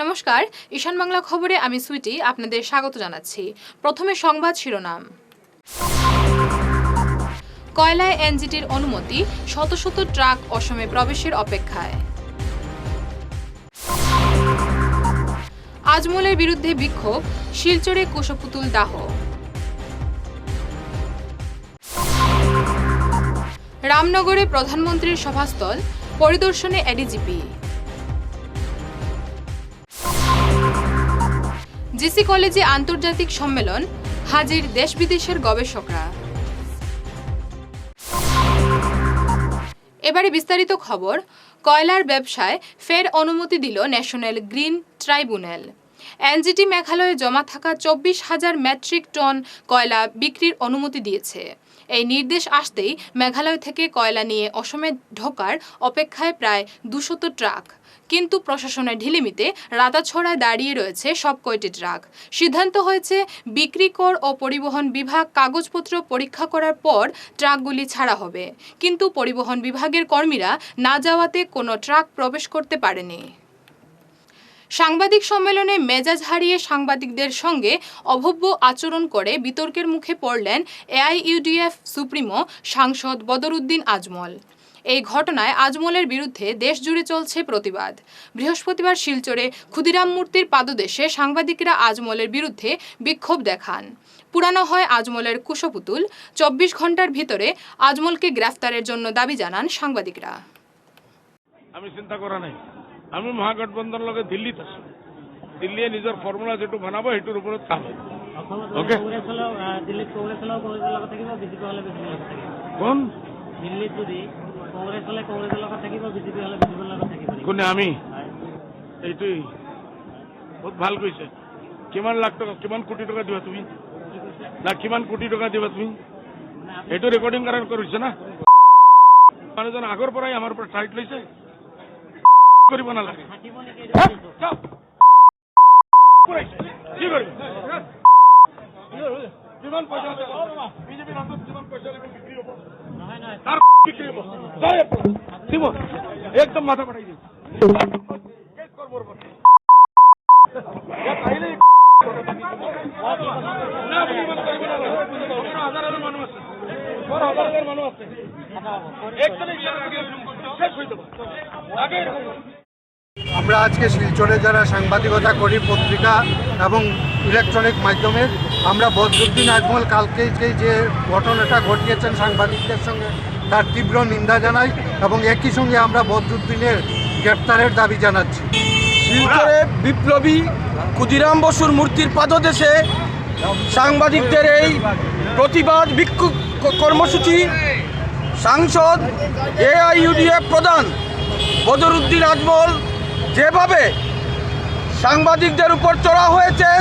নমস্কার, ঈশান বাংলা খবরে আমি সুইটি আপনাদের স্বাগত জানাচ্ছি। প্রথমে সংবাদ শিরোনাম। কয়লায় এনজিটির অনুমতি, শত শত ট্রাক অসমে প্রবেশের অপেক্ষায়। আজমলের বিরুদ্ধে বিক্ষোভ, শিলচরে কুশপুতুল দাহ। রামনগরে প্রধানমন্ত্রীর সভাস্থল, পরিদর্শনে এডিজিপি। জিসি কলেজে আন্তর্জাতিক সম্মেলন, হাজির দেশ বিদেশের গবেষকরা। এবারে বিস্তারিত খবর। কয়লার ব্যবসায় ফের অনুমতি দিল ন্যাশনাল গ্রিন ট্রাইব্যুনাল। এনজিটি মেঘালয়ে জমা থাকা 24,000 মেট্রিক টন কয়লা বিক্রির অনুমতি দিয়েছে। এই নির্দেশ আসতেই মেঘালয় থেকে কয়লা নিয়ে অসমে ঢোকার অপেক্ষায় প্রায় 200 ট্রাক। কিন্তু প্রশাসনের ঢিলিমিতে রাতাছড়ায় দাঁড়িয়ে রয়েছে সব কয়টি ট্রাক। সিদ্ধান্ত হয়েছে বিক্রি কর ও পরিবহন বিভাগ কাগজপত্র পরীক্ষা করার পর ট্রাকগুলি ছাড়া হবে। কিন্তু পরিবহন বিভাগের কর্মীরা না যাওয়াতে কোনো ট্রাক প্রবেশ করতে পারেনি। সাংবাদিক সম্মেলনে মেজাজ হারিয়ে সাংবাদিকদের সঙ্গে অভব্য আচরণ করে বিতর্কের মুখে পড়লেন এআইইউডিএফ সুপ্রিমো সাংসদ বদরউদ্দিন আজমল। এই ঘটনায় আজমলের বিরুদ্ধে দেশজুড়ে চলছে প্রতিবাদ। বৃহস্পতিবার শিলচরে ক্ষুদিরাম মূর্তির পাদদেশে সাংবাদিকরা আজমলের বিরুদ্ধে বিক্ষোভ দেখান। পুরানো হয় আজমলের কুশপুতুল। 24 ঘন্টার ভিতরে আজমলকে গ্রেফতারের জন্য দাবি জানান সাংবাদিকরা। আমি চিন্তা করা নাই, আমি মহাগঠবন্ধন লগে দিল্লীত আছো, দিল্লীয়ে নিজের ফর্মুলা যেটু বানাবো সেইটোর উপৰত কাম ওকে। কোন দিল্লীত যদি কংগ্রেস হলে কংগ্রেসের লগত থাকিব, বিজেপি হলে বিজেপির লগত থাকিব। কোনে? আমি এইটোই বহুত ভাল কৈছে। কিমান লাখ টকা, কিমান কোটি টকা দিবা তুমি? না কিমান কোটি টকা দিবা তুমি? এইটো রেকর্ডিং করার কৰিছে না মানুহজন আগৰ পৰাই আমাৰ পৰা টাইট লৈছে, কৰিব নালাগে। কি কৰিম? কিমান পইচা বিজেপিৰ হাতত, কিমান পইচা বিক্ৰী হ'ব? তার বিক্রি হবো দিব, একদম মাথা পাঠাই দিই। আমরা আজকে শিলচরে যারা সাংবাদিকতা করি পত্রিকা এবং ইলেকট্রনিক মাধ্যমে, আমরা বদরুদ্দিন আজমল কালকে যে ঘটনাটা ঘটিয়েছেন সাংবাদিকদের সঙ্গে তার তীব্র নিন্দা জানাই এবং একই সঙ্গে আমরা বদরুদ্দিনের গ্রেপ্তারের দাবি জানাচ্ছি। শিলচরে বিপ্লবী ক্ষুদিরাম বসুর মূর্তির পাদদেশে সাংবাদিকদের এই প্রতিবাদ বিক্ষোভ কর্মসূচি সাংসদ এআইইউডিএফ প্রধান বদরুদ্দিন আজমল যেভাবে সাংবাদিকদের উপর চড়া হয়েছেন,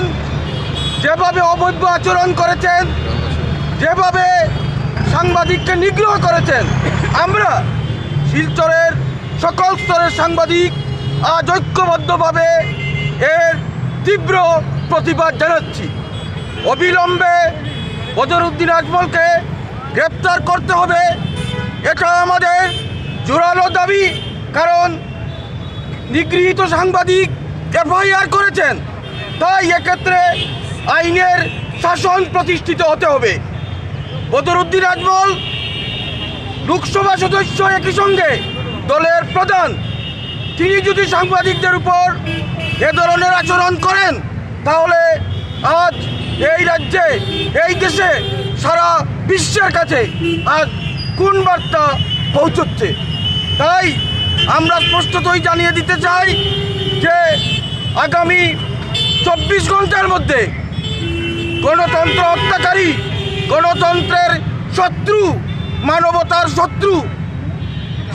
যেভাবে অবৈধ আচরণ করেছেন, যেভাবে সাংবাদিককে নিগ্রহ করেছেন, আমরা শিলচরের সকল স্তরের সাংবাদিক আজ ঐক্যবদ্ধভাবে এর তীব্র প্রতিবাদ জানাচ্ছি। অবিলম্বে বদরুদ্দিন আজমলকে গ্রেপ্তার করতে হবে, এটা আমাদের জোরালো দাবি। কারণ নিগৃহীত সাংবাদিক এফআইআর করেছেন, তাই এক্ষেত্রে আইনের শাসন প্রতিষ্ঠিত হতে হবে। বদরুদ্দিন আজমল লোকসভা সদস্য, একই সঙ্গে দলের প্রধান। তিনি যদি সাংবাদিকদের উপর এ ধরনের আচরণ করেন, তাহলে আজ এই রাজ্যে, এই দেশে, সারা বিশ্বের কাছে আজ কোন বার্তা পৌঁছচ্ছে। তাই আমরা স্পষ্টতই জানিয়ে দিতে চাই যে আগামী 24 ঘন্টার মধ্যে গণতন্ত্র হত্যাকারী, গণতন্ত্রের শত্রু, মানবতার শত্রু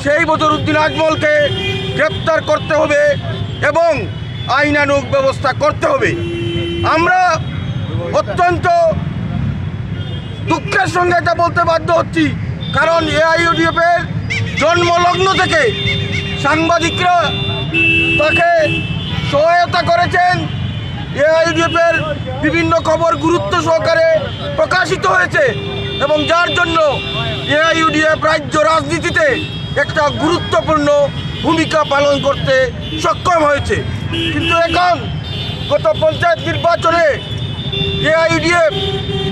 সেই বদরুদ্দিন আজমলকে গ্রেপ্তার করতে হবে এবং আইনানুগ ব্যবস্থা করতে হবে। আমরা অত্যন্ত দুঃখের সঙ্গে এটা বলতে বাধ্য হচ্ছি, কারণ এআইইউডিএফের জন্মলগ্ন থেকে সাংবাদিকরা তাকে সহায়তা করেছেন। এআইইউডিএফের বিভিন্ন খবর গুরুত্ব সহকারে প্রকাশিত হয়েছে এবং যার জন্য এআইইউডিএফ রাজ্য রাজনীতিতে একটা গুরুত্বপূর্ণ ভূমিকা পালন করতে সক্ষম হয়েছে। কিন্তু এখন গত পঞ্চায়েত নির্বাচনে এআইইউডিএফ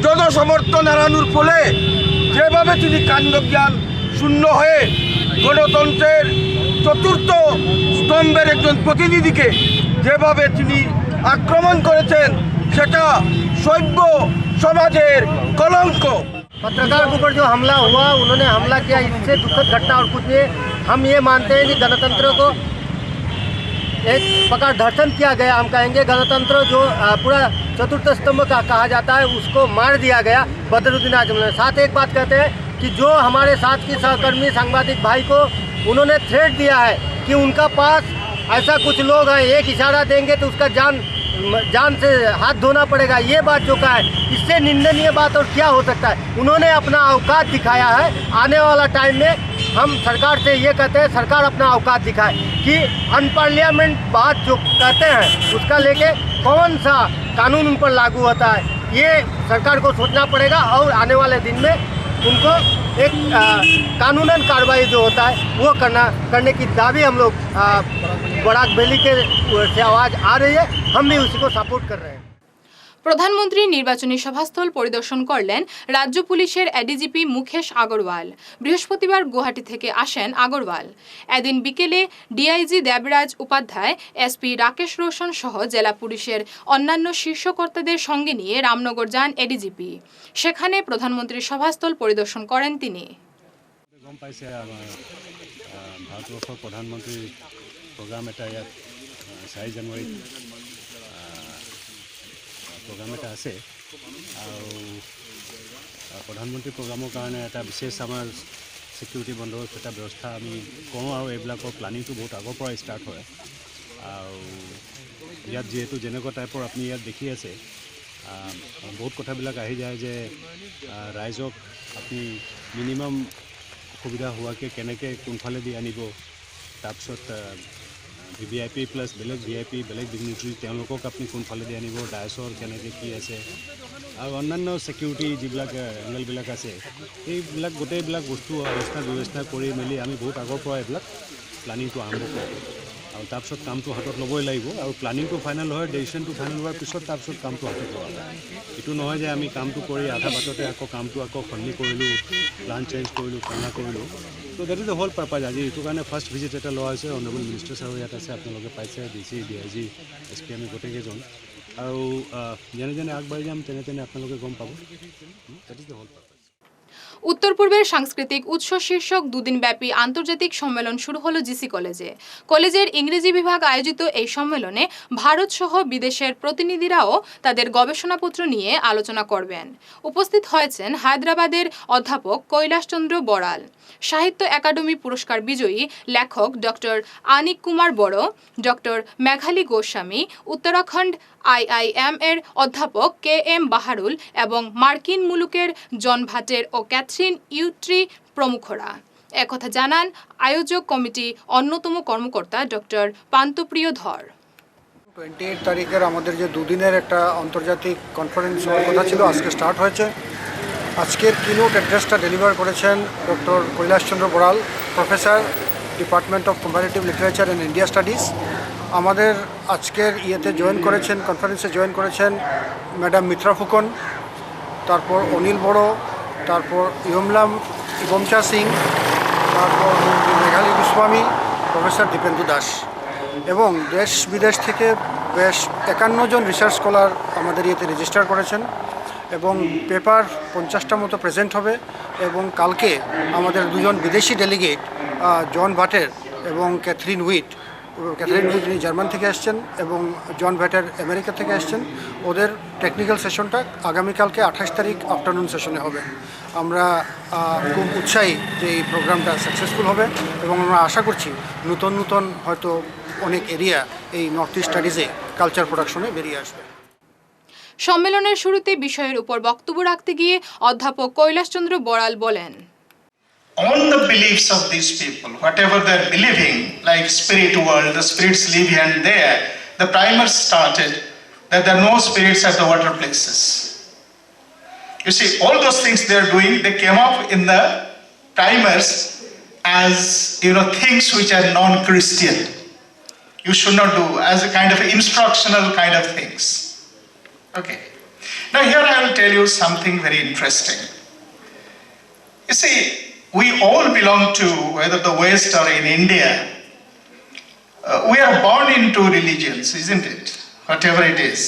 জনসমর্থন হারানোর ফলে যেভাবে তিনি কাণ্ডজ্ঞান শূন্য হয়ে গণতন্ত্রের চতুর্থ স্তম্ভের একজন প্রতিনিধিকে যেভাবে তিনি আক্রমণ করেছেন সেটা সভ্য সমাজের কলঙ্ক। पत्रकार के ऊपर जो हमला हुआ, उन्होंने हमला किया, इससे दुखद घटना और कुछ नहीं। हम ये मानते हैं कि गणतंत्र को एक प्रकार धर्षण किया गया। हम कहेंगे गणतंत्र जो पूरा चतुर्थ स्तंभ का कहा जाता है उसको मार दिया गया बदरुद्दीन आजम ने। साथ एक बात कहते हैं कि जो हमारे साथ की सहकर्मी सांबादिक भाई को उन्होंने थ्रेट दिया है कि उनका पास ऐसा कुछ लोग हैं, एक इशारा देंगे तो उसका जान से हाथ धोना पड़ेगा। ये बात जो कहा है, इससे निंदनीय बात और क्या हो सकता है। उन्होंने अपना औकात दिखाया है। आने वाला टाइम में हम सरकार से ये कहते हैं, सरकार अपना औकात दिखाए कि अनपार्लियामेंट बात जो कहते हैं उसका लेके कौन सा कानून उन पर लागू होता है, ये सरकार को सोचना पड़ेगा। और आने वाले दिन में उनको एक कानूनन कार्रवाई जो होता है वो करने की दावी हम लोग बराक वैली के से आवाज़ आ रही है, हम भी उसी को सपोर्ट कर रहे हैं। প্রধানমন্ত্রী নির্বাচনী সভাস্থল পরিদর্শন করলেন রাজ্য পুলিশের এডিজিপি মুকেশ আগরওয়াল। বৃহস্পতিবার গুয়াহাটি থেকে আসেন আগরওয়াল। এদিন বিকেলে ডিআইজি দেবরাজ উপাধ্যায়, এসপি রাকেশ রোশন সহ জেলা পুলিশের অন্যান্য শীর্ষ কর্তাদের সঙ্গে নিয়ে রামনগর যান এডিজিপি। সেখানে প্রধানমন্ত্রীর সভাস্থল পরিদর্শন করেন তিনি। গম পাইছে ভাৰতবৰ্ষৰ প্ৰধানমন্ত্ৰীৰ প্ৰগ্ৰাম এটা ইয়াত 4 জানুৱাৰীত প্ৰগ্ৰাম এটা আছে আৰু প্ৰধানমন্ত্ৰী প্ৰগ্ৰামৰ কাৰণে এটা বিশেষ আমাৰ সিকিউৰিটি বন্দোবস্ত এটা ব্যৱস্থা আমি কৰোঁ আৰু এইবিলাকৰ প্লানিংটো বহুত আগৰ পৰাই ষ্টাৰ্ট হয়। আৰু ইয়াত যিহেতু যেনেকুৱা টাইপৰ আপুনি ইয়াত দেখি আছে বহুত কথাবিলাক আহি যায় যে ৰাইজক আপুনি মিনিমাম সুবিধা হোৱাকৈ কেনেকৈ কোনফালেদি আনিব, তাৰপিছত VVIP প্লাছ বেলেগ VIP বেলেগ ডিগনিটৰী তেওঁলোকক আপুনি কোনফালেদি আনিব, ডায়ছৰ কেনেকৈ কি আছে আৰু অন্যান্য ছিকিউৰিটি যিবিলাক এংগেলবিলাক আছে এইবিলাক গোটেইবিলাক বস্তু ব্যৱস্থা কৰি মেলি আমি বহুত আগৰ পৰা এইবিলাক প্লানিংটো আৰম্ভ কৰোঁ। আৰু তাৰপিছত কামটো হাতত ল'বই লাগিব আৰু প্লানিংটো ফাইনেল হয়, ডিচিশ্যনটো ফাইনেল হোৱাৰ পিছত তাৰপিছত কামটো হাতত লোৱা হয়। এইটো নহয় যে আমি কামটো কৰি আধা বাটতে আকৌ কামটো আকৌ সলনি কৰিলোঁ, প্লান চেঞ্জ কৰিলোঁ, খানা কৰিলোঁ। ত' that is the whole purpose. আজি এইটো কাৰণে ফাৰ্ষ্ট ভিজিট এটা লোৱা হৈছে। অনাৰেবল মিনিষ্টাৰ ছাৰো ইয়াত আছে, আপোনালোকে পাইছে, DC, DIG, SP আমি গোটেইকেইজন। আৰু যেনে যেনে আগবাঢ়ি যাম তেনে তেনে আপোনালোকে গম পাব। That is the whole purpose. উত্তর পূর্বের সাংস্কৃতিক উৎস শীর্ষক দুদিনব্যাপী আন্তর্জাতিক সম্মেলন শুরু হলো জিসি কলেজে। কলেজের ইংরেজি বিভাগ আয়োজিত এই সম্মেলনে ভারত সহ বিদেশের প্রতিনিধিরাও তাদের গবেষণাপত্র নিয়ে আলোচনা করবেন। উপস্থিত হয়েছেন হায়দ্রাবাদের অধ্যাপক কৈলাসচন্দ্র বড়াল, সাহিত্য একাডেমি পুরস্কার বিজয়ী লেখক ডক্টর আনিক কুমার বড়, ডক্টর মেঘালী গোস্বামী, উত্তরাখণ্ড IIM এর অধ্যাপক KM বাহারুল এবং মার্কিন মুলুকের জন ভাটের ও ক্যাথরিন ইউট্রি প্রমুখরা। একথা জানান আয়োজক কমিটি অন্যতম কর্মকর্তা ডক্টর পান্তপ্রিয় ধর। 28 তারিখের আমাদের যে দুদিনের একটা আন্তর্জাতিক কনফারেন্স হওয়ার কথা ছিল, আজকে স্টার্ট হয়েছে। আজকের কিনোট অ্যাড্রেসটা ডেলিভার করেছেন doctor Kailashchandra Boral, professor, department of comparative literature and India studies. আমাদের আজকের কনফারেন্সে জয়েন করেছেন ম্যাডাম মিত্রা ফুকন, তারপর অনিল বড়, তারপর ইবমচা সিং, তারপর মেঘালী গোস্বামী, প্রফেসর দীপেন্দু দাস এবং দেশ বিদেশ থেকে বেশ 51 জন রিসার্চ স্কলার আমাদের ইয়েতে রেজিস্টার করেছেন এবং পেপার 50টা মতো প্রেজেন্ট হবে। এবং কালকে আমাদের দুজন বিদেশি ডেলিগেট জন ভাটের এবং ক্যাথরিন উইট যিনি জার্মান থেকে আসছেন এবং জন ভ্যাটার আমেরিকা থেকে আসছেন, ওদের টেকনিক্যাল সেশনটা আগামীকালকে 28 তারিখ আফটারনুন সেশনে হবে। আমরা খুব উৎসাহী যে এই প্রোগ্রামটা সাকসেসফুল হবে এবং আমরা আশা করছি নতুন হয়তো অনেক এরিয়া এই নর্থ ইস্ট স্টাডিজে কালচার প্রোডাকশনে বেরিয়ে আসবে। সম্মেলনের শুরুতে বিষয়ের উপর বক্তব্য রাখতে গিয়ে অধ্যাপক কৈলাসচন্দ্র বড়াল বলেন, on the beliefs of these people, whatever they're believing, like spirit world, the spirits live here and there, the primers started that there are no spirits at the water places. You see, all those things they're doing, they came up in the primers as, things which are non-Christian. You should not do as a kind of instructional kind of things. Okay. Now here I will tell you something very interesting. You see, we all belong to, whether the West or in India, we are born into religions, isn't it? Whatever it is.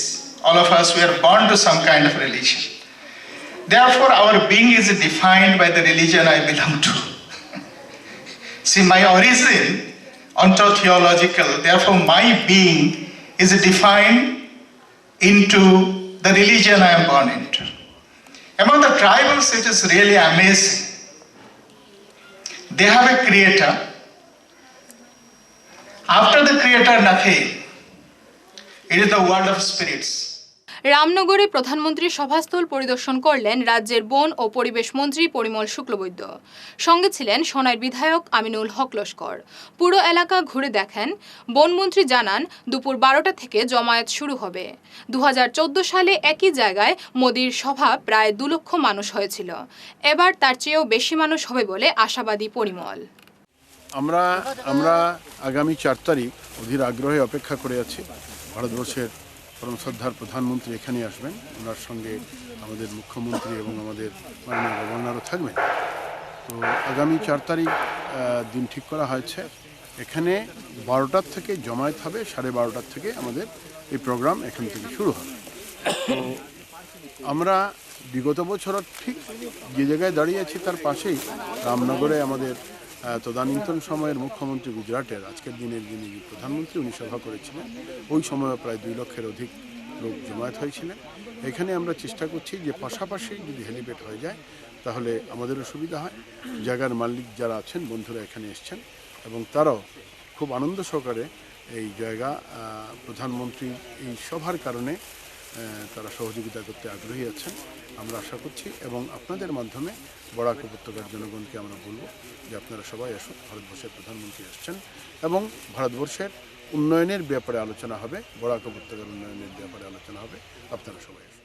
All of us, we are born to some kind of religion. Therefore, our being is defined by the religion I belong to. See, my origin, ontological, therefore my being is defined into the religion I am born into. Among the tribals, it is really amazing. They have a creator. After the creator, nothing. It is the world of spirits. রামনগরে প্রধানমন্ত্রীর সভাস্থল পরিদর্শন করলেন রাজ্যের বন ও পরিবেশ মন্ত্রী পরিমল শুক্লবৈদ্য। সঙ্গে ছিলেন সোনাইর বিধায়ক আমিনুল হক লস্কর। পুরো এলাকা ঘুরে দেখেন। বনমন্ত্রী জানান, দুপুর 12টা থেকে জমায়েত শুরু হবে। 2014 সালে একই জায়গায় মোদির সভা প্রায় 2 লক্ষ মানুষ হয়েছিল। এবার তার চেয়েও বেশি মানুষ হবে বলে আশাবাদী পরিমল। আমরা আগামী 4 তারিখ অধীর আগ্রহে অপেক্ষা করে আছি। ভারতবর্ষের পরম শ্রদ্ধার প্রধানমন্ত্রী এখানে আসবেন, ওনার সঙ্গে আমাদের মুখ্যমন্ত্রী এবং আমাদের মাননীয় গভর্নরও থাকবেন। তো আগামী 4 তারিখ দিন ঠিক করা হয়েছে। এখানে 12টার থেকে জমায়েত হবে, 12:30 থেকে আমাদের এই প্রোগ্রাম এখান থেকে শুরু হবে। তো আমরা বিগত বছর ঠিক যে জায়গায় দাঁড়িয়ে আছি তার পাশেই রামনগরে আমাদের তদানীন্তন সময়ের মুখ্যমন্ত্রী গুজরাটের আজকের দিনের যিনি প্রধানমন্ত্রী উনি সভা করেছিলেন, ওই সময়ে প্রায় 2 লক্ষের অধিক লোক জমায়েত হয়েছিলেন। এখানে আমরা চেষ্টা করছি যে পাশাপাশি যদি হেলিপ্যাড হয়ে যায় তাহলে আমাদেরও সুবিধা হয়। জায়গার মালিক যারা আছেন, বন্ধুরা এখানে এসছেন এবং তারাও খুব আনন্দ সহকারে এই জায়গা প্রধানমন্ত্রীর এই সভার কারণে তারা সহযোগিতা করতে আগ্রহী আছেন। আমরা আশা করছি এবং আপনাদের মাধ্যমে বরাক উপত্যকার জনগণকে আমরা বলব যে আপনারা সবাই আসুন। ভারতবর্ষের প্রধানমন্ত্রী আসছেন এবং ভারতবর্ষের উন্নয়নের ব্যাপারে আলোচনা হবে, বরাক উপত্যকার উন্নয়নের ব্যাপারে আলোচনা হবে। আপনারা সবাই আসুন।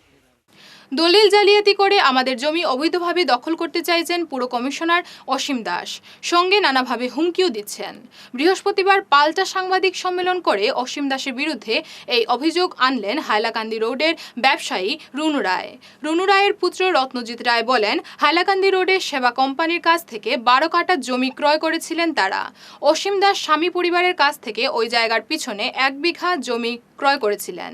দলিল জালিয়াতি করে আমাদের জমি অবৈধভাবে দখল করতে চাইছেন পুর কমিশনার অসীম দাস। সঙ্গে নানাভাবে হুমকিও দিচ্ছেন। বৃহস্পতিবার পাল্টা সাংবাদিক সম্মেলন করে অসীম দাসের বিরুদ্ধে এই অভিযোগ আনলেন হাইলাকান্দি রোডের ব্যবসায়ী রুনু রায়। রুনু রায়ের পুত্র রত্নজিৎ রায় বলেন, হাইলাকান্দি রোডের সেবা কোম্পানির কাছ থেকে 12 কাঠা জমি ক্রয় করেছিলেন তারা। অসীম দাস স্বামী পরিবারের কাছ থেকে ওই জায়গার পিছনে 1 বিঘা জমি ক্রয় করেছিলেন।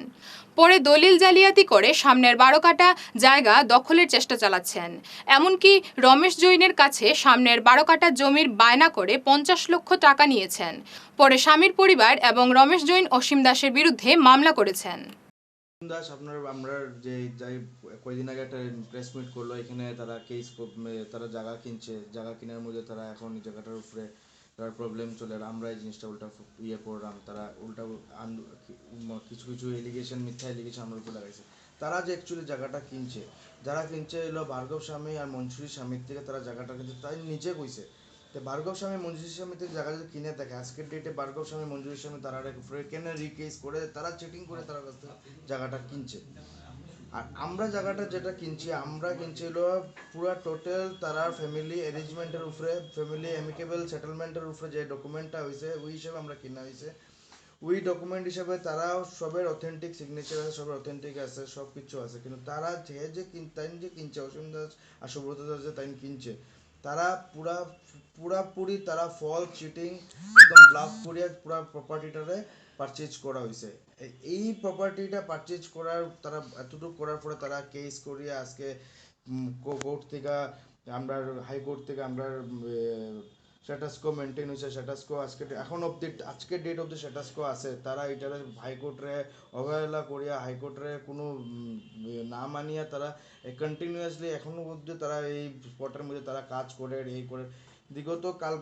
পরে দলিল জালিয়াতি করে সামনের 12 কাঠা জায়গা দখলের চেষ্টা চালাচ্ছেন। এমনকি রমেশ জৈনের কাছে সামনের 12 কাঠা জমির বায়না করে 50 লক্ষ টাকা নিয়েছেন। পরে স্বামীর পরিবার এবং রমেশ জৈন অসীম দাসের বিরুদ্ধে মামলা করেছেন। দাস আমরা যে যাই কয়েকদিন আগে একটা প্রেস মিট করলো, এখানে তারা কেস তারা জায়গা কিনছে, জায়গা কেনার মধ্যে তারা এখন জায়গাটার উপরে তার প্রবলেম চলে, আর আমরা এই জিনিসটা উল্টা করলাম, তারা উল্টা কিছু কিছু এলিগেশন, মিথ্যা এলিগেশন আমরা উপরে লাগাইছে। তারা যে অ্যাকচুয়ালি জায়গাটা কিনছে, যারা কিনছে এলো ভার্গব স্বামী আর মঞ্জুরি স্বামীর থেকে তারা জায়গাটা কিনছে, তাই নিজে কইছে। তো ভার্গব স্বামী মঞ্জুরি স্বামী থেকে জায়গা যদি কিনে থাকে, আজকের ডেটে ভার্গব স্বামী মঞ্জুরি স্বামী তারা কেন রিকেস করে, তারা চিটিং করে তারা কাছ থেকে জায়গাটা কিনছে। আর আমরা জায়গাটা যেটা কিনছি, আমরা কিনছি হলো পুরা টোটাল তারা ফ্যামিলি অ্যারেঞ্জমেন্টের উপরে, ফ্যামিলি অ্যামিকেবল সেটেলমেন্টের উপরে যে ডকুমেন্টটা হয়েছে ওই হিসেবে আমরা কিনা হয়েছে। ওই ডকুমেন্ট হিসাবে তারা সবের অথেন্টিক সিগনেচার আছে, সবের অথেন্টিক আছে, সব কিছু আছে। কিন্তু তারা যে কিনছে অসীম দাস আর সুব্রত দাস যে তাই কিনছে, তারা পুরাপুরি তারা ফল চিটিং একদম ব্লাফ করিয়া পুরা প্রপার্টিটারে পারচেজ করা হয়েছে। এই প্রপার্টিটা পারচেজ করার তারা এতটুকু করার পরে তারা কেস করিয়া আজকে কোর্ট থেকে আমরা হাইকোর্ট থেকে আমরা স্ট্যাটাসকো মেনটেন হয়েছে। স্ট্যাটাসকো এখন অবধি আজকের ডেট অবধি স্ট্যাটাসকো আছে। তারা এটারে হাইকোর্টরে অবহেলা করিয়া, হাইকোর্টরে কোনো না মানিয়া তারা কন্টিনিউয়াসলি এখনো অবধি তারা এই স্পটের মধ্যে তারা কাজ করে, এই করে।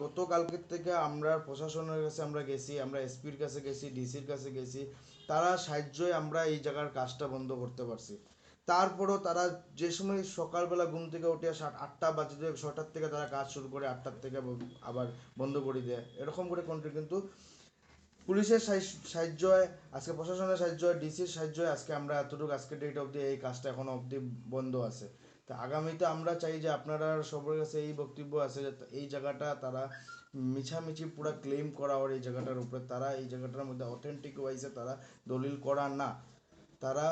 গতকালকের থেকে আমরা প্রশাসনের কাছে আমরা গেছি, আমরা এসপির কাছে গেছি, ডিসির কাছে গেছি, তারা সাহায্যই আমরা এই জায়গার কাজটা বন্ধ করতে পারছি। তারপরও তারা যে সময় সকালবেলা ঘুম থেকে উঠে 8টা বাজে, 6টার থেকে তারা কাজ শুরু করে, 8টার থেকে আবার বন্ধ করে দেয়, এরকম করে কন্টিনিউ। কিন্তু পুলিশের সাহায্য, আজকে প্রশাসনের সাহায্য, ডিসির সাহায্য, আজকে আমরা এতটুকু আজকে ডেট অবধি এই কাজটা এখনো অবধি বন্ধ আছে। তা আগামীতে আমরা চাই যে আপনারা সবার কাছে এই বক্তব্য আছে যে এই জায়গাটা তারা মিছামিছি পুরা ক্লেম করা ওর এই জায়গাটার উপরে, তারা এই জায়গাটার মধ্যে অথেন্টিক ওয়াইজে তারা দলিল করা না, তারা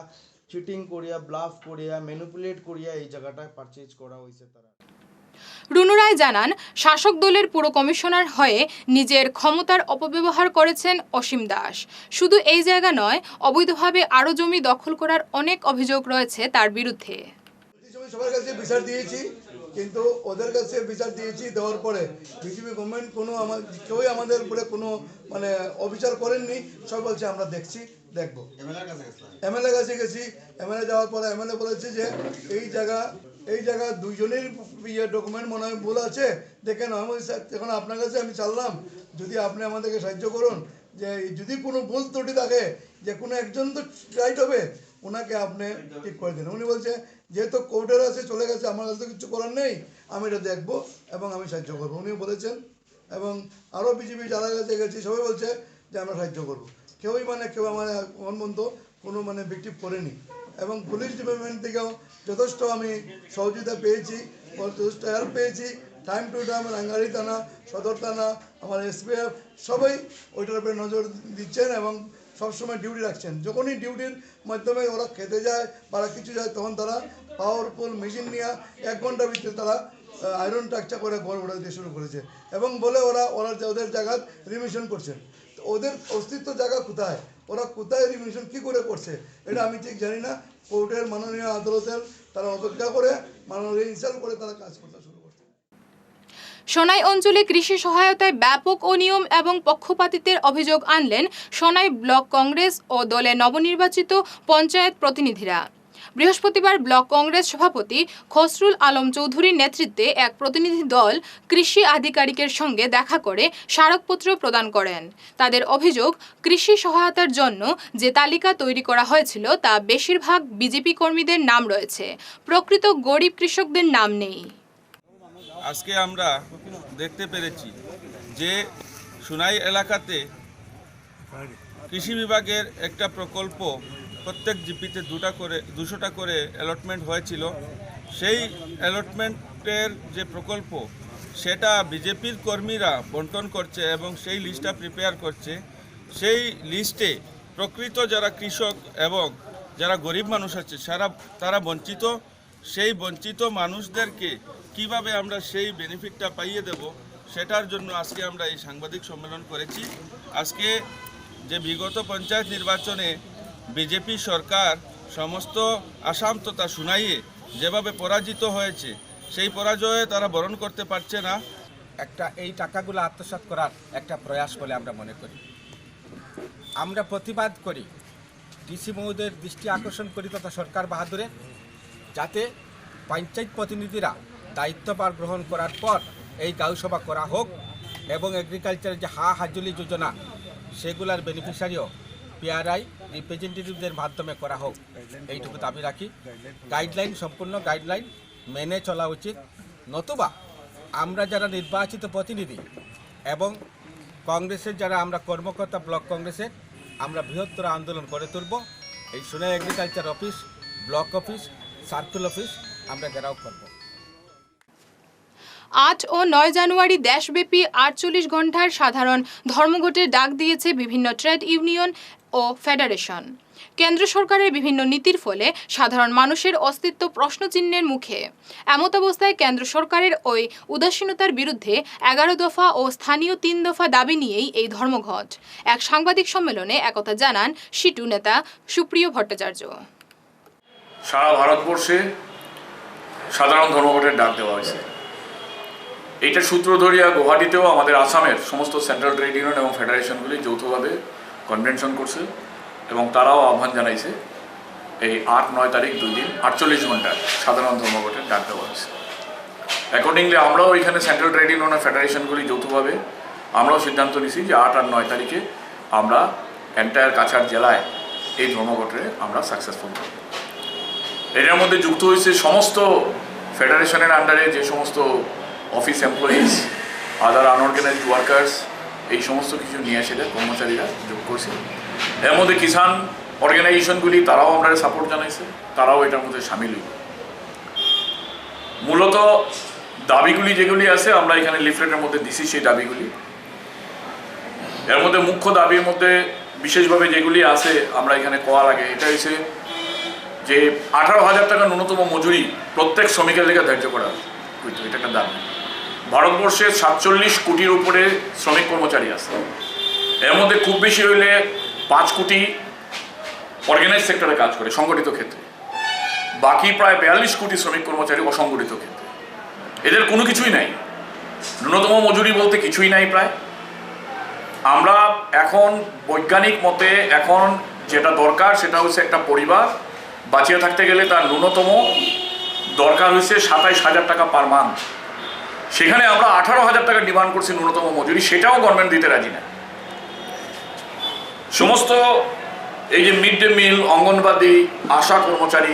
চিটিং করিয়া, ব্লাফ করিয়া, ম্যানিপুলেট করিয়া এই জায়গাটা পারচেজ করা হয়েছে। তারা রুনু রায় জানান, শাসক দলের পুর কমিশনার হয়ে নিজের ক্ষমতার অপব্যবহার করেছেন অসীম দাস। শুধু এই জায়গা নয়, অবৈধভাবে আরও জমি দখল করার অনেক অভিযোগ রয়েছে তার বিরুদ্ধে। সবার কাছে বিচার দিয়েছি, কিন্তু ওদের কাছে বিচার দিয়েছি, দেওয়ার পরে বিজেপি গভর্নমেন্ট কেউই আমাদের উপরে কোনো অবিচার করেননি। সব বলছে আমরা দেখছি, দেখবো। এমএলএ কাছে গেছি, এমএলএ যাওয়ার পরে এমএলএ বলেছে যে এই জায়গা দুইজনের ডকুমেন্ট মনে হয় ভুল আছে, দেখেন। আমি এখন আপনার কাছে আমি চাইলাম যদি আপনি আমাদেরকে সাহায্য করুন, যে যদি কোনো ভুল ত্রুটি থাকে, যে কোনো একজন তো রাইট হবে, ওনাকে আপনি ঠিক করে দিন। উনি বলছে যেহেতু কোর্টের আছে, চলে গেছে, আমার কাছে তো কিছু করার নেই, আমি এটা দেখবো এবং আমি সাহায্য করবো, উনি বলেছেন। এবং আরও বিজেপি যারা কাছে গেছি সবাই বলছে যে আমরা সাহায্য করবো। কেউই কেউ আমার এখন পর্যন্ত কোনো ভিক্টিম করেনি। এবং পুলিশ ডিপার্টমেন্ট থেকেও যথেষ্ট আমি সহযোগিতা পেয়েছি, যথেষ্ট হেল্প পেয়েছি। টাইম টু টাইম রাঙ্গারি থানা, সদর থানা, আমার এসপিএফ সবাই ওইটার উপরে নজর দিচ্ছেন এবং সবসময় ডিউটি রাখছেন। যখনই ডিউটির মাধ্যমে ওরা খেতে যায় বা কিছু যায়, তখন তারা পাওয়ারফুল মেশিন নিয়ে 1 ঘন্টার ভিতরে তারা আয়রন টাকচা করে ঘর ওরা দিতে শুরু করেছে এবং বলে ওরা ওদের জায়গা রিমিশন করছেন। তো ওদের অস্তিত্ব জায়গা কোথায়, ওরা কোথায় রিমিশন কী করে করছে, এটা আমি ঠিক জানি না। কোর্টের মাননীয় আদালতের তারা অপেক্ষা করে, মাননীয় ইনসাল্ট করে তারা কাজ করতে শুরু করছে। সোনাই অঞ্চলে কৃষি সহায়তায় ব্যাপক অনিয়ম এবং পক্ষপাতিত্বের অভিযোগ আনলেন সোনাই ব্লক কংগ্রেস ও দলের নবনির্বাচিত পঞ্চায়েত প্রতিনিধিরা। বৃহস্পতিবার ব্লক কংগ্রেস সভাপতি খসরুল আলম চৌধুরীর নেতৃত্বে এক প্রতিনিধি দল কৃষি আধিকারিকের সঙ্গে দেখা করে স্মারকপত্র প্রদান করেন। তাদের অভিযোগ, কৃষি সহায়তার জন্য যে তালিকা তৈরি করা হয়েছিল তা বেশিরভাগ বিজেপি কর্মীদের নাম রয়েছে, প্রকৃত গরিব কৃষকদের নাম নেই। আজকে আমরা দেখতে পেরেছি যে সোনাই এলাকাতে কৃষি বিভাগের একটা প্রকল্প প্রত্যেক জিপিতে 200টা করে অ্যালটমেন্ট হয়েছিল। সেই অ্যালটমেন্টের যে প্রকল্প সেটা বিজেপির কর্মীরা বন্টন করছে এবং সেই লিস্টটা প্রিপেয়ার করছে। সেই লিস্টে প্রকৃত যারা কৃষক এবং যারা গরিব মানুষ আছে তারা বঞ্চিত। সেই বঞ্চিত মানুষদেরকে কিভাবে আমরা সেই বেনিফিটটা পাইয়ে দেব, সেটার জন্য আজকে আমরা এই সাংবাদিক সম্মেলন করেছি। আজকে যে বিগত পঞ্চায়েত নির্বাচনে বিজেপি সরকার সমস্ত আসাম তথা সোনাইয়ে যেভাবে পরাজিত হয়েছে, সেই পরাজয়ে তারা বরণ করতে পারছে না। এই টাকাগুলো আত্মসাৎ করার একটা প্রয়াস বলে আমরা মনে করি। আমরা প্রতিবাদ করি, ডিসি মহোদয়ের দৃষ্টি আকর্ষণ করি তথা সরকার বাহাদুরের, যাতে পঞ্চায়েত প্রতিনিধিরা দায়িত্বভার গ্রহণ করার পর এই গাঁওসভা করা হোক এবং এগ্রিকালচারের যে হাজুলি যোজনা সেগুলার বেনিফিশিয়ারিও পিআরআই রিপ্রেজেন্টেটিভদের মাধ্যমে করা হোক, এইটুকু দাবি রাখি। সম্পূর্ণ গাইডলাইন মেনে চলা উচিত, নতুবা আমরা যারা নির্বাচিত প্রতিনিধি এবং কংগ্রেসের যারা আমরা কর্মকর্তা ব্লক কংগ্রেসের, আমরা বৃহত্তর আন্দোলন গড়ে তুলব। এই Sonai agriculture office, block office, circle office আমরা ঘেরাও করব। 8 ও 9 জানুয়ারি দেশব্যাপী 48 ঘণ্টার সাধারণ ধর্মঘটের ডাক দিয়েছে বিভিন্ন ট্রেড ইউনিয়ন ও ফেডারেশন। কেন্দ্র সরকারের বিভিন্ন নীতির ফলে সাধারণ মানুষের অস্তিত্ব প্রশ্নচিহ্নের মুখে। এমতাবস্থায় কেন্দ্র সরকারের ওই উদাসীনতার বিরুদ্ধে 11 দফা ও স্থানীয় 3 দফা দাবি নিয়েই এই ধর্মঘট। এক সাংবাদিক সম্মেলনে একথা জানান সিটু নেতা সুপ্রিয় ভট্টাচার্য। সারা ভারতবর্ষে সাধারণ ধর্মঘটের ডাক দেওয়া হয়েছে। এইটা সূত্র ধরিয়া গুয়াহাটিতেও আমাদের আসামের সমস্ত সেন্ট্রাল ট্রেড ইউনিয়ন এবং ফেডারেশনগুলি যৌথভাবে কনভেনশন করছে এবং তারাও আহ্বান জানাইছে এই 8-9 তারিখ 2 দিন 48 ঘন্টার সাধারণ ধর্মঘটের ডাক দেওয়া হয়েছে। অ্যাকর্ডিংলি আমরাও এখানে সেন্ট্রাল ট্রেড ইউনিয়ন ও ফেডারেশনগুলি যৌথভাবে আমরাও সিদ্ধান্ত নিছি যে 8 আর 9 তারিখে আমরা এন্টায়ার কাছাড় জেলায় এই ধর্মঘটে আমরা সাকসেসফুল করব। এর মধ্যে যুক্ত হয়েছে সমস্ত ফেডারেশনের আন্ডারে যে সমস্ত অফিস এমপ্লয়িজ, আদার আনঅর্গানাইজড ওয়ার্কার্স, এই সমস্ত কিছু নিয়ে এসে কর্মচারীরা যোগ করছে। এর মধ্যে কিষাণ অর্গানাইজেশনগুলি তারাও আমরা সাপোর্ট জানাইছে, তারাও এটার মধ্যে সামিল হইব। মূলত দাবিগুলি যেগুলি আছে আমরা এখানে লিফলেটের মধ্যে দিছি সেই দাবিগুলি। এর মধ্যে মুখ্য দাবির মধ্যে বিশেষভাবে যেগুলি আছে আমরা এখানে কোয়া লাগে, এটা হচ্ছে যে 18,000 টাকা ন্যূনতম মজুরি প্রত্যেক শ্রমিকের লেগে ধার্য করা হইতো, এটা একটা দাবি। ভারতবর্ষে 47 কোটির উপরে শ্রমিক কর্মচারী আছে, এর মধ্যে খুব বেশি হইলে 5 কোটি অর্গানাইজ সেক্টরে কাজ করে সংগঠিত ক্ষেত্রে, বাকি প্রায় 42 কোটি শ্রমিক কর্মচারী অসংগঠিত ক্ষেত্রে। এদের কোনো কিছুই নাই, ন্যূনতম মজুরি বলতে কিছুই নাই প্রায়। আমরা এখন বৈজ্ঞানিক মতে এখন যেটা দরকার সেটা হচ্ছে একটা পরিবার বাঁচিয়ে থাকতে গেলে তার ন্যূনতম দরকার হয়েছে 27,000 টাকা পার মান্থ। সেখানে আমরা 18,000 টাকা ডিমান্ড করছি ন্যূনতম মজুরি, সেটাও গভর্নমেন্ট দিতে রাজি না। সমস্ত এই যে মিড ডে মিল, অঙ্গনবাদী, আশা কর্মচারী,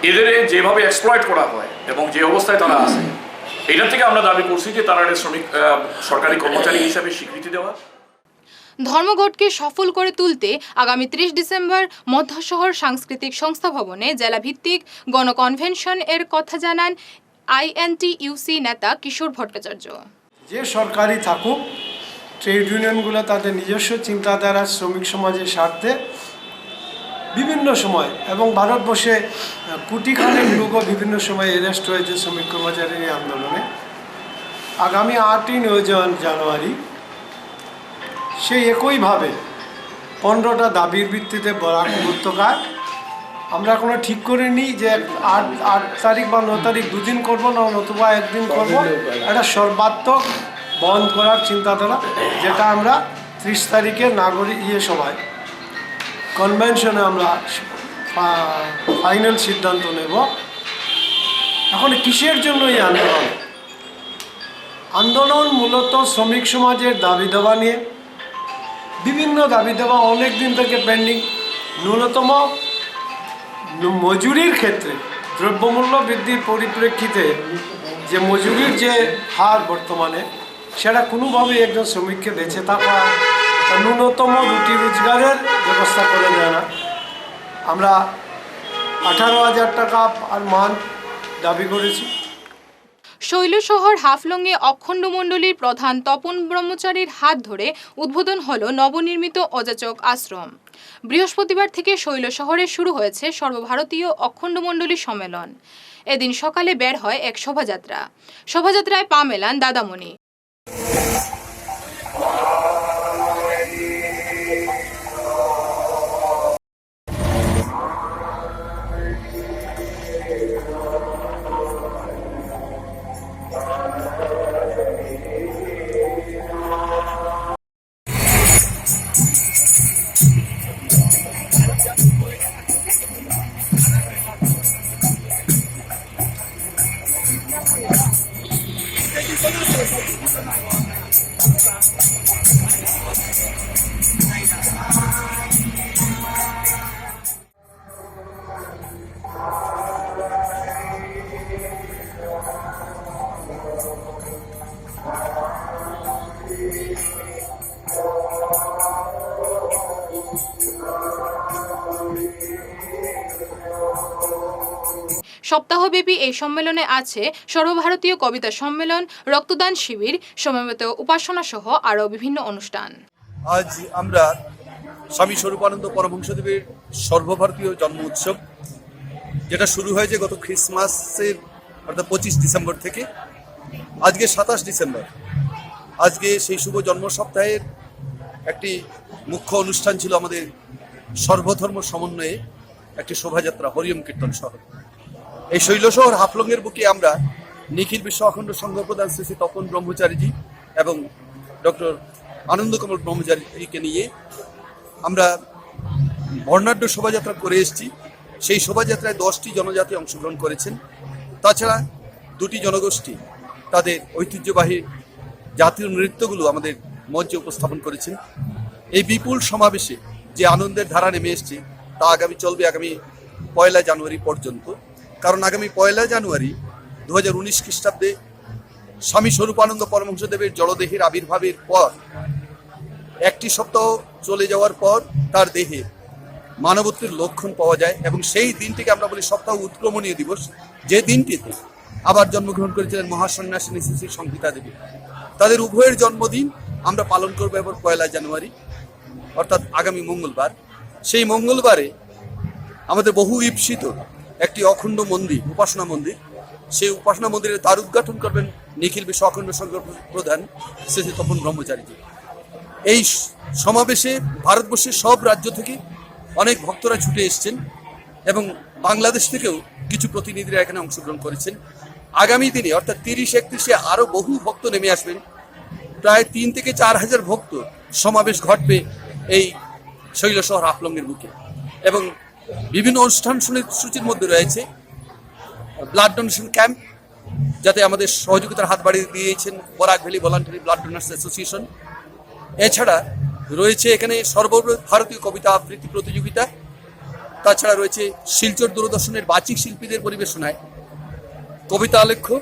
এদের যেভাবে এক্সপ্লয়েট করা হয় এবং যে অবস্থায় তারা আছে, এটা থেকে আমরা দাবি করছি যে তারা শ্রমিক সরকারি কর্মচারী হিসাবে স্বীকৃতি দেওয়া। ধর্মঘটকে সফল করে তুলতে আগামী 30 ডিসেম্বর মধ্য শহর সাংস্কৃতিক সংস্থা ভবনে জেলাভিত্তিক গণকনভেনশন এর কথা জানান আইএনটিইউসি নেতা কিশোর ভট্টাচার্য। যে সরকারি থাকুক, ট্রেড ইউনিয়নগুলো তাদের নিজস্ব চিন্তাধারা শ্রমিক সমাজের স্বার্থে বিভিন্ন সময় এবং ভারতবর্ষে কোটিখানেক লোকও বিভিন্ন সময় অ্যারেস্ট হয়েছে শ্রমিক কর্মচারীর এই আন্দোলনে। আগামী 8ই জানুয়ারি সেই একইভাবে 15টা দাবির ভিত্তিতে বরাক উপত্যকায় আমরা এখনো ঠিক করিনি যে 8 তারিখ বা 9 তারিখ দুদিন করবো না নতুবা একদিন করব। এটা সর্বাত্মক বন্ধ করার চিন্তাধারা, যেটা আমরা 30 তারিখে নাগরিক সভায় কনভেনশনে আমরা ফাইনাল সিদ্ধান্ত নেব। এখন কিসের জন্য এই আন্দোলন? আন্দোলন মূলত শ্রমিক সমাজের দাবি দেওয়া নিয়ে, বিভিন্ন দাবি দেওয়া অনেক দিন থেকে পেন্ডিং। ন্যূনতম মজুরির ক্ষেত্রে দ্রব্যমূল্য বৃদ্ধির পরিপ্রেক্ষিতে যে মজুরির যে হার বর্তমানে, সেটা কোনোভাবেই একজন শ্রমিককে বেঁচে থাকা, ন্যূনতম রুটি রোজগারের ব্যবস্থা করে দেয় না। আমরা 18,000 টাকা আর মান দাবি করেছি। শৈলশহর হাফলংয়ে অখণ্ড মণ্ডলীর প্রধান তপন ব্রহ্মচারীর হাত ধরে উদ্বোধন হল নবনির্মিত অযাচক আশ্রম। বৃহস্পতিবার থেকে শৈলশহরে শুরু হয়েছে সর্বভারতীয় অখণ্ড মণ্ডলী সম্মেলন। এদিন সকালে বের হয় এক শোভাযাত্রা। শোভাযাত্রায় পা মেলান দাদামণি। সপ্তাহব্যাপী এই সম্মেলনে আছে সর্বভারতীয় কবিতা সম্মেলন, রক্তদান শিবির, সমবেত উপাসনা সহ আরও বিভিন্ন অনুষ্ঠান। আজ আমরা স্বামী স্বরূপানন্দ পরমহংসদেবের সর্বভারতীয় জন্ম উৎসব, যেটা শুরু হয়েছে গত খ্রিসমাসের অর্থাৎ 25 ডিসেম্বর থেকে, আজকে 27 ডিসেম্বর। আজকে সেই শুভ জন্ম সপ্তাহের একটি মুখ্য অনুষ্ঠান ছিল আমাদের সর্বধর্ম সমন্বয়ে একটি শোভাযাত্রা হরিওম কীর্তন সহ। এই শৈলশহর হাফলংয়ের বুকে আমরা নিখিল বিশ্ব অখণ্ড সংঘ প্রধান শ্রী শ্রী তপন ব্রহ্মচারীজি এবং ডক্টর আনন্দকমল ব্রহ্মচারীকে নিয়ে আমরা বর্ণাঢ্য শোভাযাত্রা করে এসেছি। সেই শোভাযাত্রায় 10টি জনজাতি অংশগ্রহণ করেছেন। তাছাড়া 2টি জনগোষ্ঠী তাদের ঐতিহ্যবাহী জাতীয় নৃত্যগুলো আমাদের মঞ্চে উপস্থাপন করেছেন। এই বিপুল সমাবেশে যে আনন্দের ধারা নেমে এসছে তা চলবে আগামী 1 জানুয়ারি পর্যন্ত। কারণ আগামী 1 জানুয়ারি 2019 খ্রিস্টাব্দে স্বামী স্বরূপানন্দ পরমহংসদেবের জড়দেহের আবির্ভাবের পর 1 সপ্তাহ চলে যাওয়ার পর তার দেহে মানবত্বের লক্ষণ পাওয়া যায় এবং সেই দিনটিকে আমরা বলি সপ্তাহ উৎক্রমণীয় দিবস, যে দিনটিতে আবার জন্মগ্রহণ করেছিলেন মহাসন্ন্যাসিনী শ্রী শ্রী সংহিতা দেবী। তাদের উভয়ের জন্মদিন আমরা পালন করবো এবার 1 জানুয়ারি, অর্থাৎ আগামী মঙ্গলবার। সেই মঙ্গলবারে আমাদের বহু ঈপ্সিত একটি অখণ্ড মন্দির, উপাসনা মন্দির, সেই উপাসনা মন্দিরের দ্বার উদ্ঘাটন করবেন নিখিল বিশ্ব অখণ্ড সংঘ প্রধান শ্রী শ্রী তপন ব্রহ্মচারীজি। এই সমাবেশে ভারতবর্ষের সব রাজ্য থেকে অনেক ভক্তরা ছুটে এসছেন এবং বাংলাদেশ থেকেও কিছু প্রতিনিধিরা এখানে অংশগ্রহণ করেছেন। আগামী দিনে অর্থাৎ 30-31-এ আরও বহু ভক্ত নেমে আসবেন। প্রায় 3 থেকে 4 হাজার ভক্ত সমাবেশ ঘটবে এই শৈলশহর হাফলংয়ের বুকে। এবং বিভিন্ন অনুষ্ঠান সূচির মধ্যে রয়েছে ব্লাড ডোনেশন ক্যাম্প, যাতে আমাদের সহযোগিতার হাত বাড়িয়ে দিয়েছেন Barak valley voluntary blood donors association. এছাড়া রয়েছে এখানে সর্বভারতীয় কবিতা আবৃত্তি প্রতিযোগিতা। তাছাড়া রয়েছে শিলচর দূরদর্শনের বাচিক শিল্পীদের পরিবেশনায় কবিতা আলেখ্য,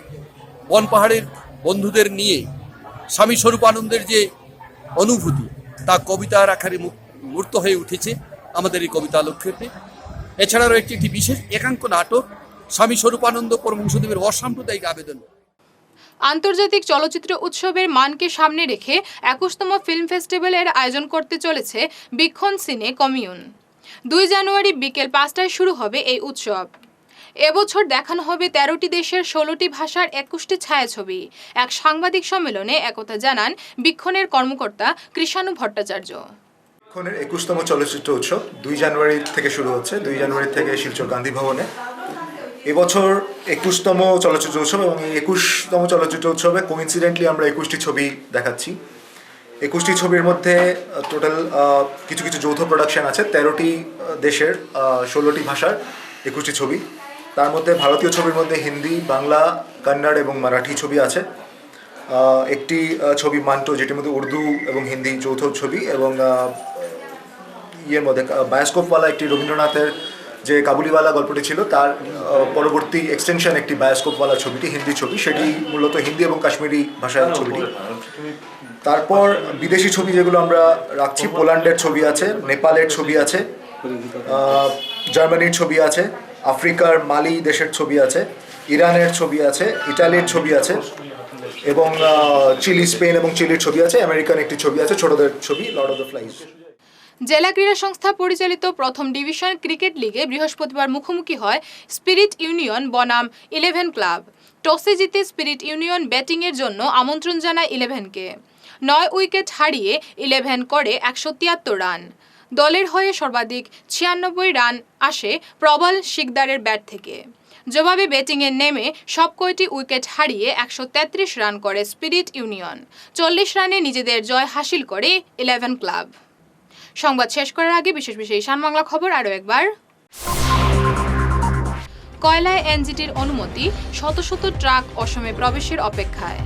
বন পাহাড়ের বন্ধুদের নিয়ে স্বামী স্বরূপানন্দের যে অনুভূতি তা কবিতার আকারে মূর্ত হয়ে উঠেছে আমাদের এই কবিতা আলেখ্যতে। এছাড়া রয়েছে একটি বিশেষ একাঙ্ক নাটক স্বামী স্বরূপানন্দ পরমহংসদেবের অসাম্প্রদায়িক আবেদন। আন্তর্জাতিক চলচ্চিত্র উৎসবের মানকে সামনে রেখে 21তম ফিল্ম ফেস্টিভ্যালের আয়োজন করতে চলেছে বীক্ষণ সিনে কমিউন। 2 জানুয়ারি বিকেল 5টায় শুরু হবে এই উৎসব। এবছর দেখানো হবে 13টি দেশের 16টি ভাষার 21টি ছায়াছবি। এক সাংবাদিক সম্মেলনে একথা জানান বীক্ষণের কর্মকর্তা কৃষাণু ভট্টাচার্য। বীক্ষণের 21তম চলচ্চিত্র উৎসব 2 জানুয়ারি থেকে শুরু হচ্ছে। 2 জানুয়ারি থেকে শিলচর গান্ধী ভবনে। এবছর 21তম চলচ্চিত্র উৎসব এবং এই 21তম চলচ্চিত্র উৎসবে কোইন্সিডেন্টলি আমরা 21টি ছবি দেখাচ্ছি। 21টি ছবির মধ্যে টোটাল কিছু কিছু যৌথ প্রোডাকশন আছে। 13টি দেশের 16টি ভাষার 21টি ছবি। তার মধ্যে ভারতীয় ছবির মধ্যে হিন্দি, বাংলা, কন্নড় এবং মারাঠি ছবি আছে। একটি ছবি মান্টো, যেটির মধ্যে উর্দু এবং হিন্দি যৌথ ছবি, এবং ইয়ের মধ্যে বায়োস্কোপওয়ালা একটি রবীন্দ্রনাথের যে কাবুলিওয়ালা গল্পটি ছিল তার পরবর্তী এক্সটেনশন একটি বায়োস্কোপওয়ালা ছবিটি, হিন্দি ছবি, সেটি মূলত হিন্দি এবং কাশ্মীরি ভাষার ছবিটি। তারপর বিদেশি ছবি যেগুলো আমরা রাখছি, পোল্যান্ডের ছবি আছে, নেপালের ছবি আছে, জার্মানির ছবি আছে, আফ্রিকার মালি দেশের ছবি আছে, ইরানের ছবি আছে, ইটালির ছবি আছে, এবং চিলি, স্পেন এবং চিলির ছবি আছে। আমেরিকান একটি ছবি আছে, ছোটদের ছবি, লর্ড অফ দ্য ফ্লাইজ। জেলা ক্রীড়া সংস্থা পরিচালিত প্রথম ডিভিশন ক্রিকেট লিগে বৃহস্পতিবার মুখোমুখি হয় স্পিরিট ইউনিয়ন বনাম 11 ক্লাব। টসে জিতে স্পিরিট ইউনিয়ন ব্যাটিংয়ের জন্য আমন্ত্রণ জানায় 11কে। 9 উইকেট হারিয়ে 11 করে 173 রান। দলের হয়ে সর্বাধিক 96 রান আসে প্রবল শিকদারের ব্যাট থেকে। জবাবে ব্যাটিংয়ে নেমে সব কয়টি উইকেট হারিয়ে 133 রান করে স্পিরিট ইউনিয়ন। 40 রানে নিজেদের জয় হাসিল করে 11 ক্লাব। সংবাদ শেষ করার আগে বিশেষ ঈশান বাংলা খবর আরও একবার। কয়লায় এনজিটির অনুমতি, শত শত ট্রাক অসমে প্রবেশের অপেক্ষায়।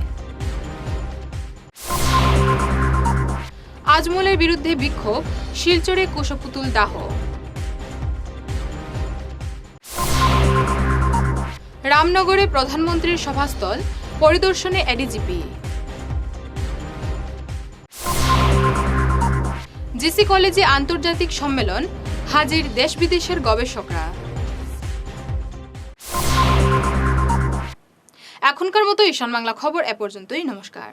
আজমলের বিরুদ্ধে বিক্ষোভ, শিলচরে কুশপুতুল দাহ। রামনগরে প্রধানমন্ত্রীর সভাস্থল পরিদর্শনে এডিজিপি। জিসি কলেজে আন্তর্জাতিক সম্মেলন, হাজির দেশ বিদেশের গবেষকরা। এখনকার মতো ঈশান বাংলা খবর এ পর্যন্তই। নমস্কার।